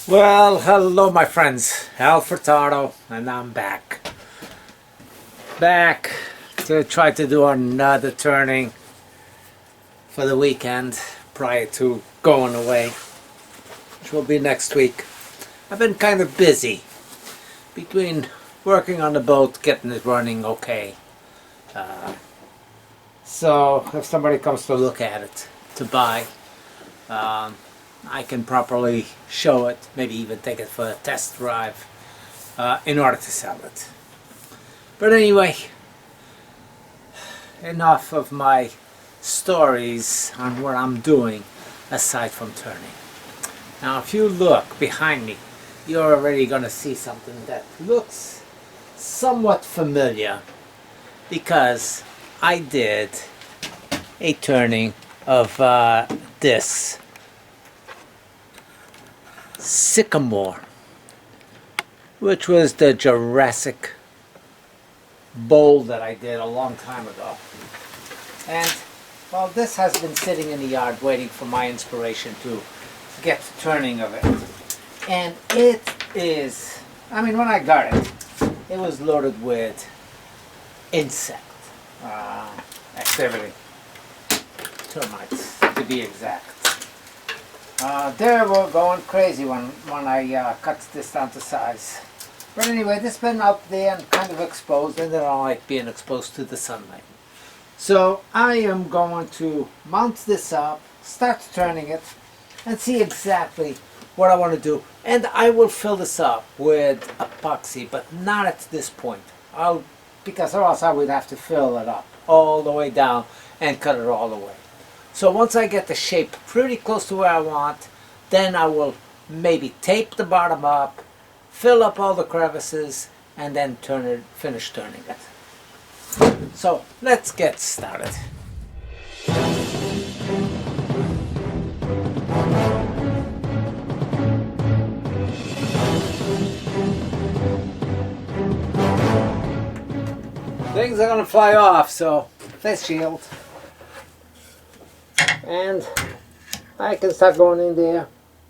Well, hello my friends, Al Furtado, and I'm back to try to do another turning for the weekend prior to going away, which will be next week. I've been kind of busy between working on the boat, getting it running okay. So if somebody comes to look at it, to buy, I can properly show it, maybe even take it for a test drive in order to sell it. But anyway, enough of my stories on what I'm doing aside from turning. Now if you look behind me, you're already going to see something that looks somewhat familiar because I did a turning of this sycamore, which was the Jurassic bowl that I did a long time ago. And well, this has been sitting in the yard waiting for my inspiration to get the turning of it. And it is, I mean, when I got it, it was loaded with insect activity, termites to be exact. They were going crazy when I cut this down to size. But anyway, this has been out there and kind of exposed, and they don't like being exposed to the sunlight. So I am going to mount this up, start turning it, and see exactly what I want to do. And I will fill this up with epoxy, but not at this point. Because or else I would have to fill it up all the way down and cut it all the way. So once I get the shape pretty close to where I want, then I will maybe tape the bottom up, fill up all the crevices, and then finish turning it. So let's get started. Things are going to fly off, so face shield. And I can start going in there.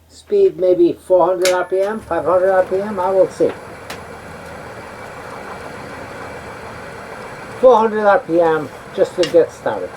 Speed maybe 400 RPM, 500 RPM, I will see. 400 RPM just to get started.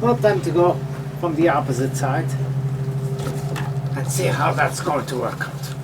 Well, time to go from the opposite side and see how that's going to work out.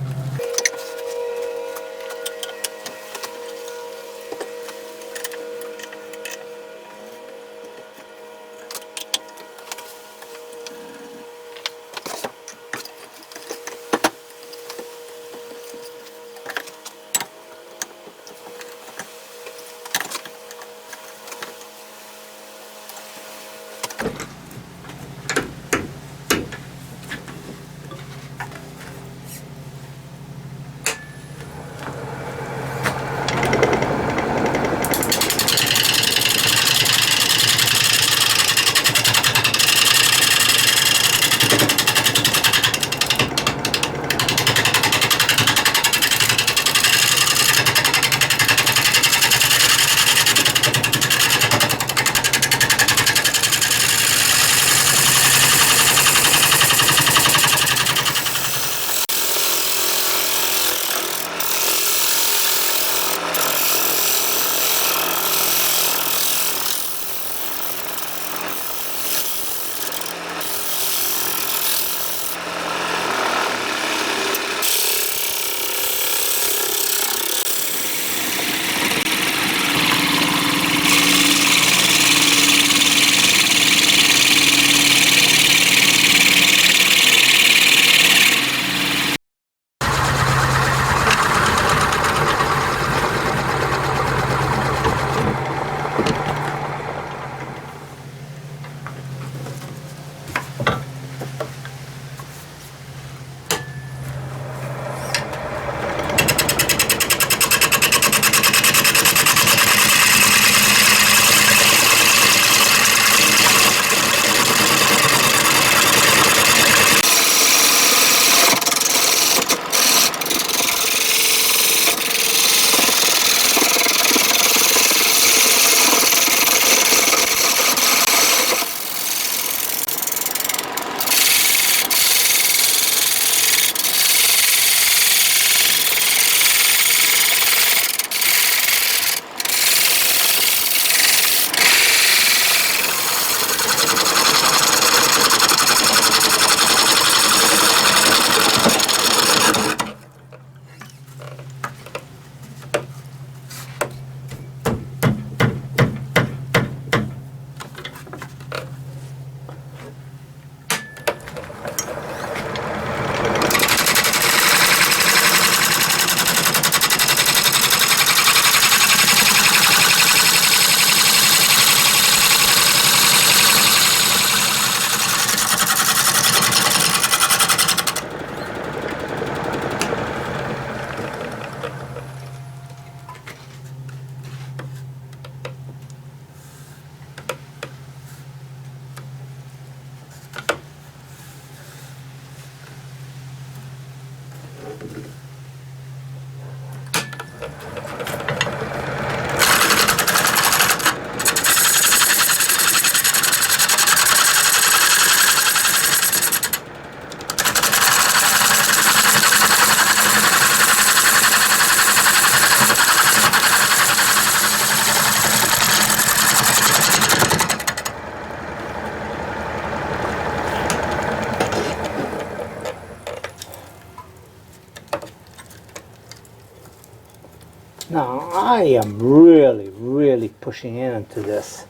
Now I am really pushing into this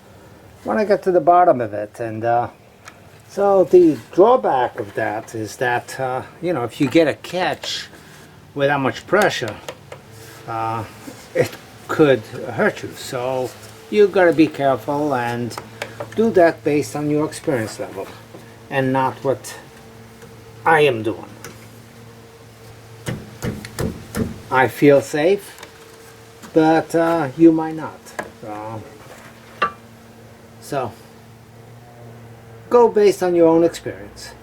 when I get to the bottom of it, and so the drawback of that is that you know, if you get a catch with that much pressure, it could hurt you. So you got to be careful and do that based on your experience level and not what I am doing. I feel safe, but you might not. So go based on your own experience.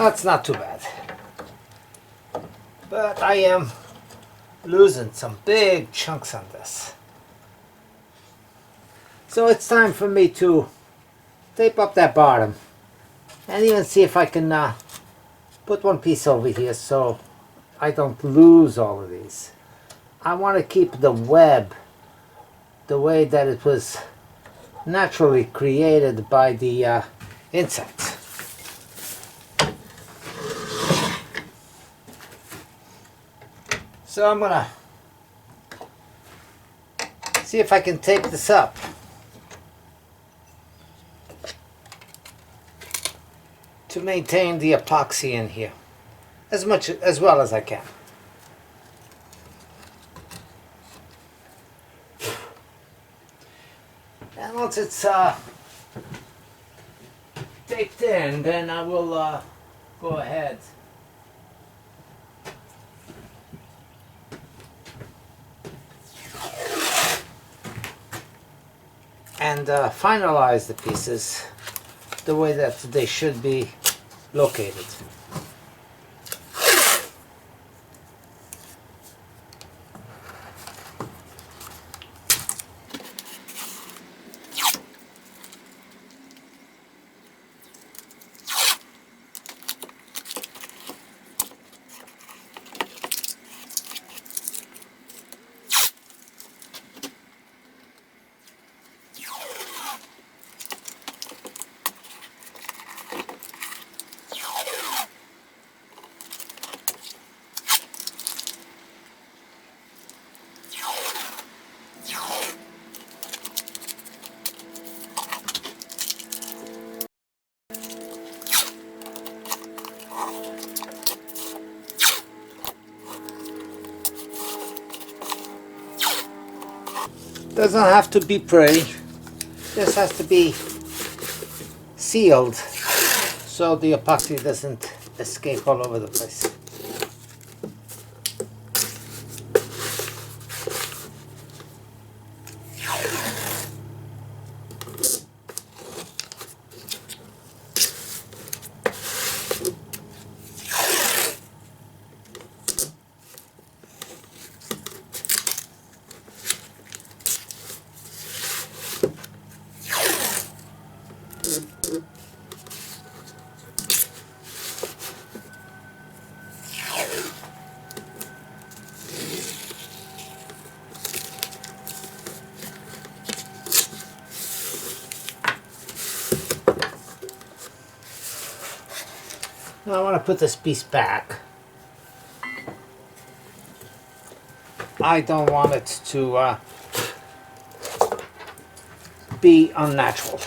That's not too bad. But I am losing some big chunks on this. So it's time for me to tape up that bottom and even see if I can put one piece over here so I don't lose all of these. I want to keep the web the way that it was naturally created by the insects. So I'm gonna see if I can tape this up. To maintain the epoxy in here as well as I can. And once it's taped in, then I will go ahead and finalize the pieces the way that they should be located. Doesn't have to be pretty, this has to be sealed so the epoxy doesn't escape all over the place. Now I want to put this piece back. I don't want it to be unnatural.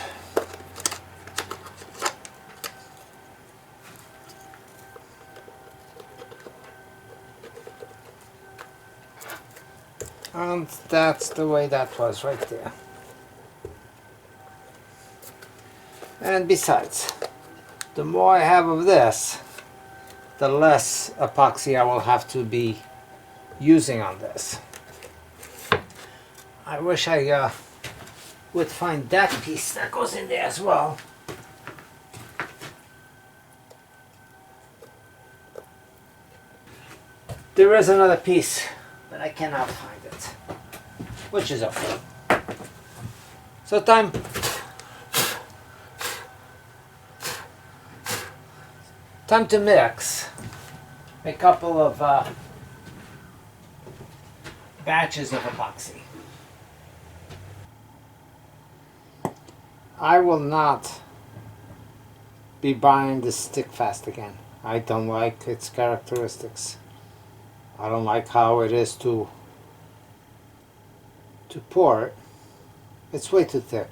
And that's the way that was right there. And besides, the more I have of this, the less epoxy I will have to be using on this. I wish I would find that piece that goes in there as well. There is another piece, but I cannot find it, which is okay. So time to mix a couple of batches of epoxy. I will not be buying this stick fast again. I don't like its characteristics. I don't like how it is to pour it. It's way too thick.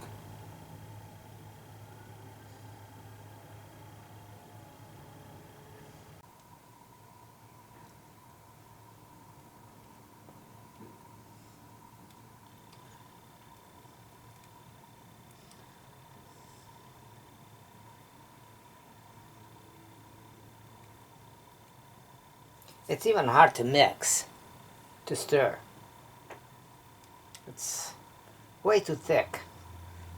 It's even hard to mix, to stir. It's way too thick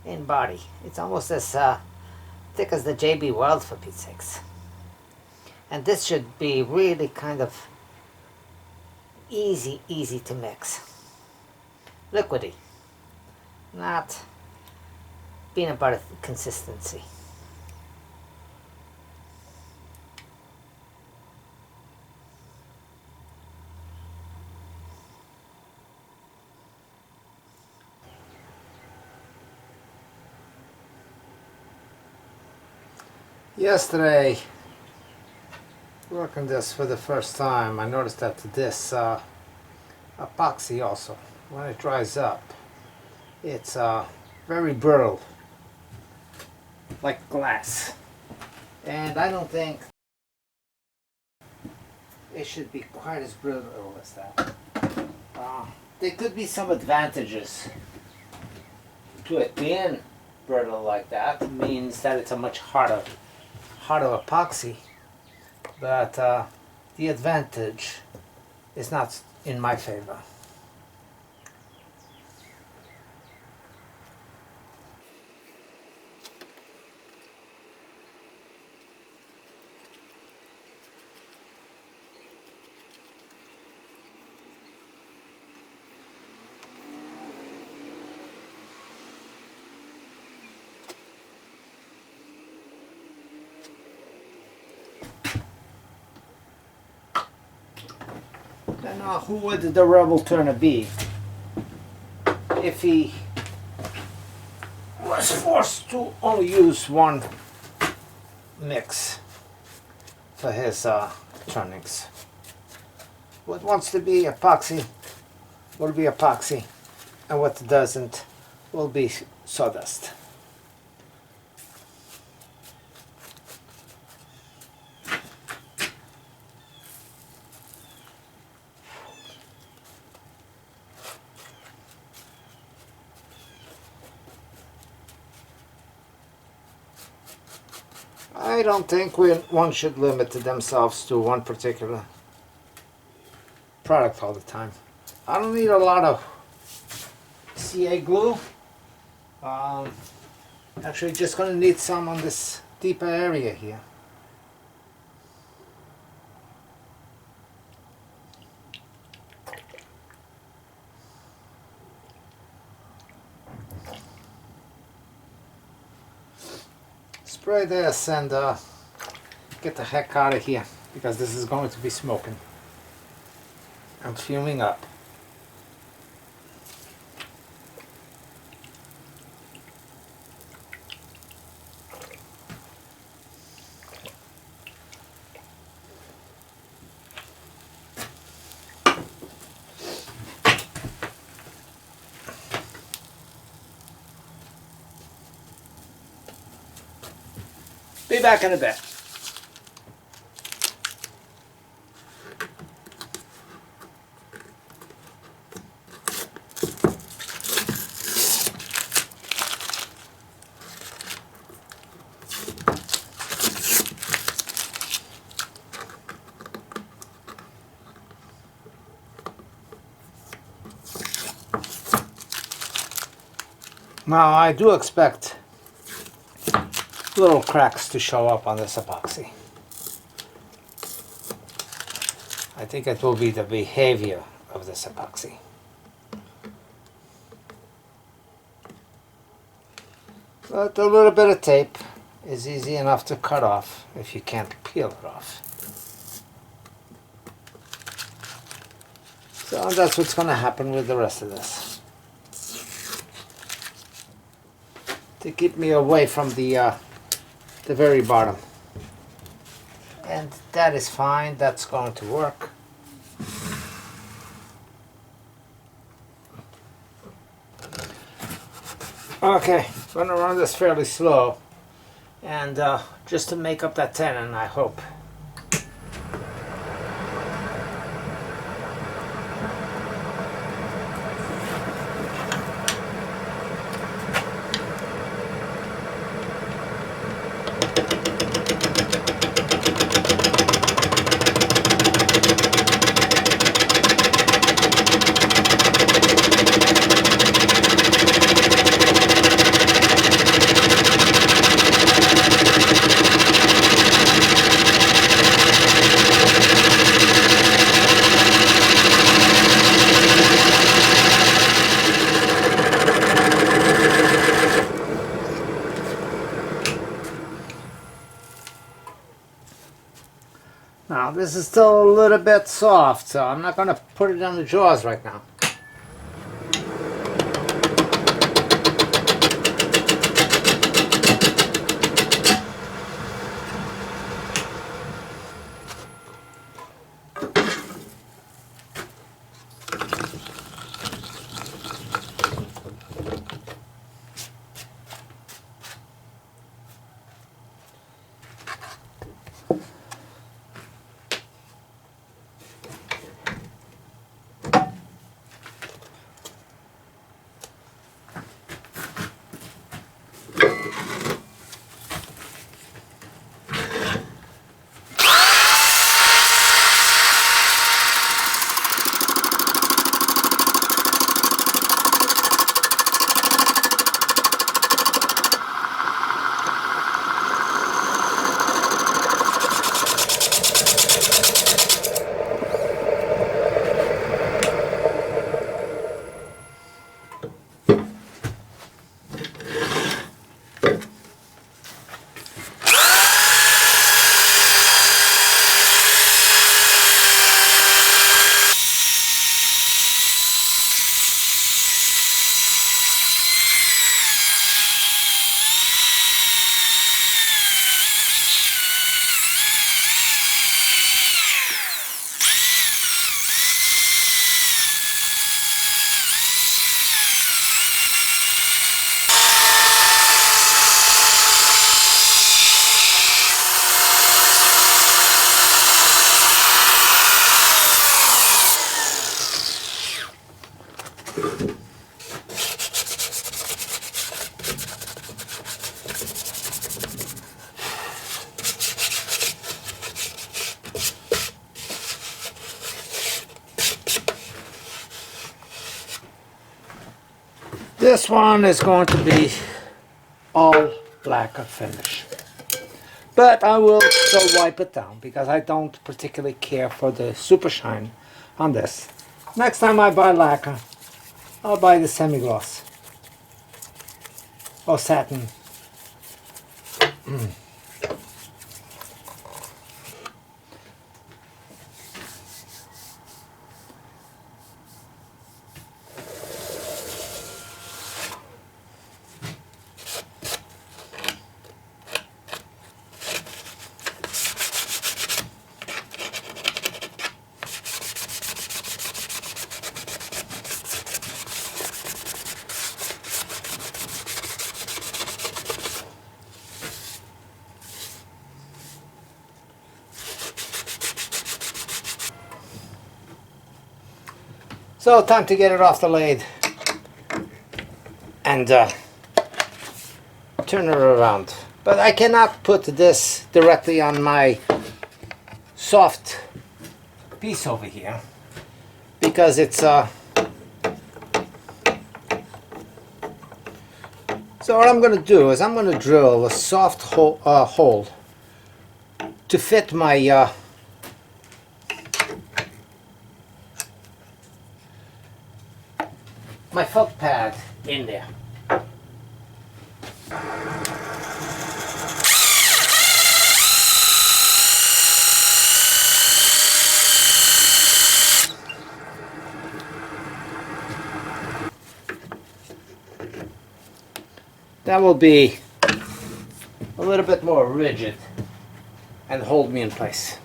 in body. It's almost as thick as the JB Weld, for Pete's sakes. And this should be really kind of easy to mix. Liquidy, not peanut butter consistency. Yesterday, working this for the first time, I noticed that this epoxy also, when it dries up, it's very brittle, like glass. And I don't think it should be quite as brittle as that. There could be some advantages to it being brittle like that. It means that it's a much harder epoxy, but the advantage is not in my favor. And who would the rebel turner be if he was forced to only use one mix for his turnings? What wants to be epoxy will be epoxy, and what doesn't will be sawdust. I don't think one should limit themselves to one particular product all the time. I don't need a lot of CA glue. Actually, just going to need some on this deeper area here. Spray this and get the heck out of here, because this is going to be smoking and fuming up. Be back in a bit. Now I do expect little cracks to show up on this epoxy. I think it will be the behavior of this epoxy. But a little bit of tape is easy enough to cut off if you can't peel it off. So that's what's going to happen with the rest of this. To keep me away from the very bottom. And that is fine, that's going to work. Okay, I'm going to run this fairly slow, and just to make up that tenon, I hope. this is still a little bit soft, so I'm not going to put it on the jaws right now. This one is going to be all lacquer finish, but I will still wipe it down because I don't particularly care for the super shine on this. Next time I buy lacquer, I'll buy the semi-gloss or satin. So time to get it off the lathe and turn it around. But I cannot put this directly on my soft piece over here because it's so what I'm going to do is I'm going to drill a soft hole to fit my my felt pad in there. That will be a little bit more rigid and hold me in place.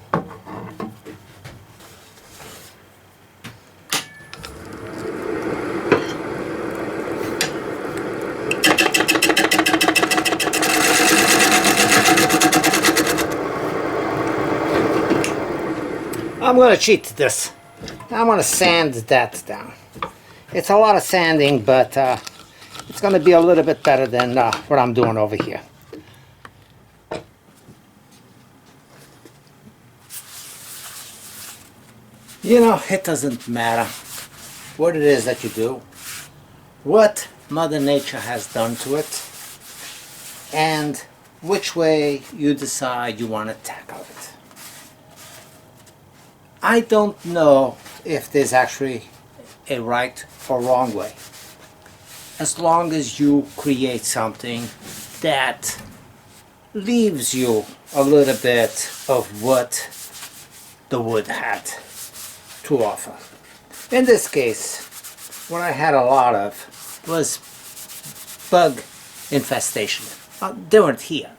I'm going to cheat this. I'm going to sand that down. It's a lot of sanding, but it's going to be a little bit better than what I'm doing over here. You know, it doesn't matter what it is that you do, what Mother Nature has done to it, and which way you decide you want to tackle it. I don't know if there's actually a right or wrong way. As long as you create something that leaves you a little bit of what the wood had to offer. In this case, what I had a lot of was bug infestation. They weren't here,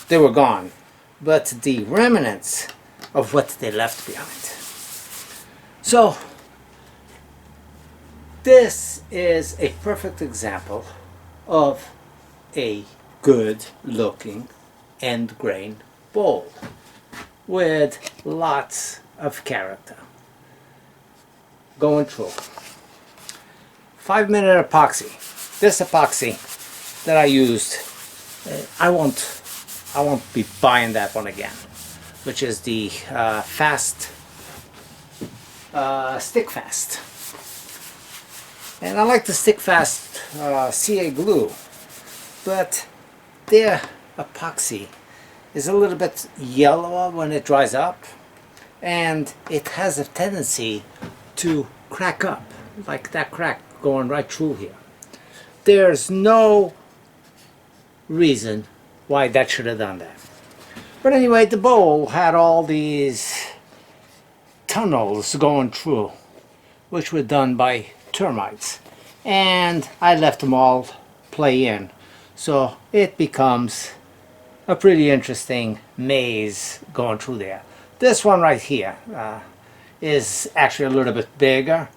they were gone, but the remnants of what they left behind. So this is a perfect example of a good looking end grain bowl with lots of character going through. 5-minute epoxy. This epoxy that I used, I won't be buying that one again, which is the stick fast. And I like the stick fast CA glue, but their epoxy is a little bit yellower when it dries up, and it has a tendency to crack up, like that crack going right through here. There's no reason why that should have done that. But anyway, the bowl had all these tunnels going through, which were done by termites, and I left them all play in, so it becomes a pretty interesting maze going through there. This one right here is actually a little bit bigger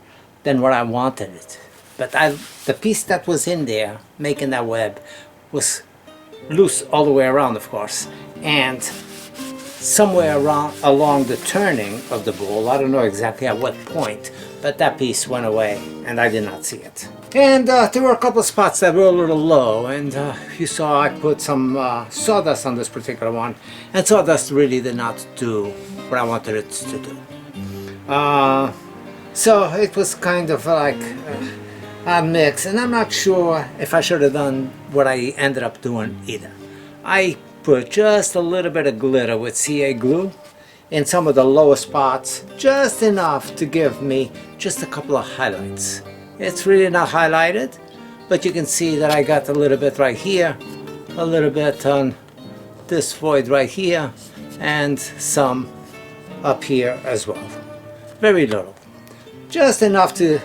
than what I wanted it, but the piece that was in there making that web was loose all the way around, of course, and somewhere along the turning of the bowl, I don't know exactly at what point, but that piece went away and I did not see it. And there were a couple of spots that were a little low, and you saw I put some sawdust on this particular one, and sawdust really did not do what I wanted it to do. So it was kind of like a mix, and I'm not sure if I should have done what I ended up doing either. I put just a little bit of glitter with CA glue in some of the lower spots, just enough to give me just a couple of highlights. It's really not highlighted, but you can see that I got a little bit right here, a little bit on this void right here, and some up here as well. Very little. Just enough to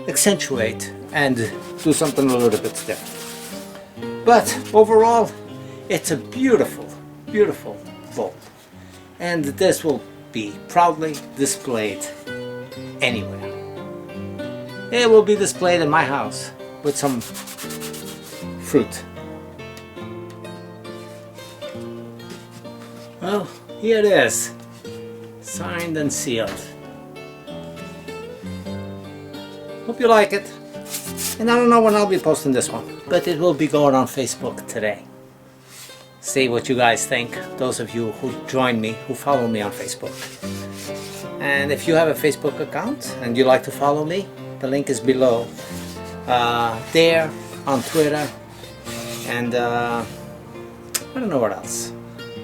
accentuate and do something a little bit different. But overall, it's a beautiful, beautiful bowl. And this will be proudly displayed anywhere. It will be displayed in my house with some fruit. Well, here it is, signed and sealed. Hope you like it. And I don't know when I'll be posting this one, but it will be going on Facebook today. See what you guys think, those of you who join me, who follow me on Facebook. And if you have a Facebook account and you like to follow me, the link is below. There, on Twitter, and I don't know what else.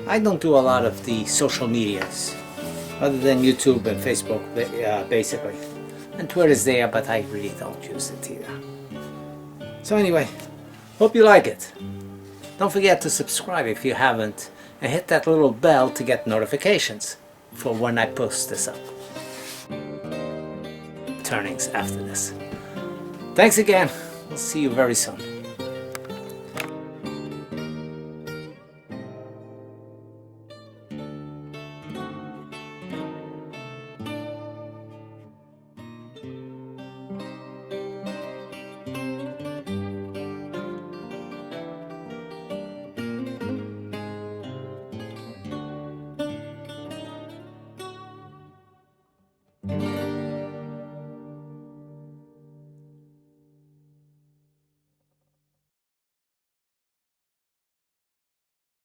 I don't do a lot of the social medias, other than YouTube and Facebook, basically. And Twitter's there, but I really don't use it either. So anyway, hope you like it. Don't forget to subscribe if you haven't, and hit that little bell to get notifications for when I post this up. Turnings after this. Thanks again. We'll see you very soon.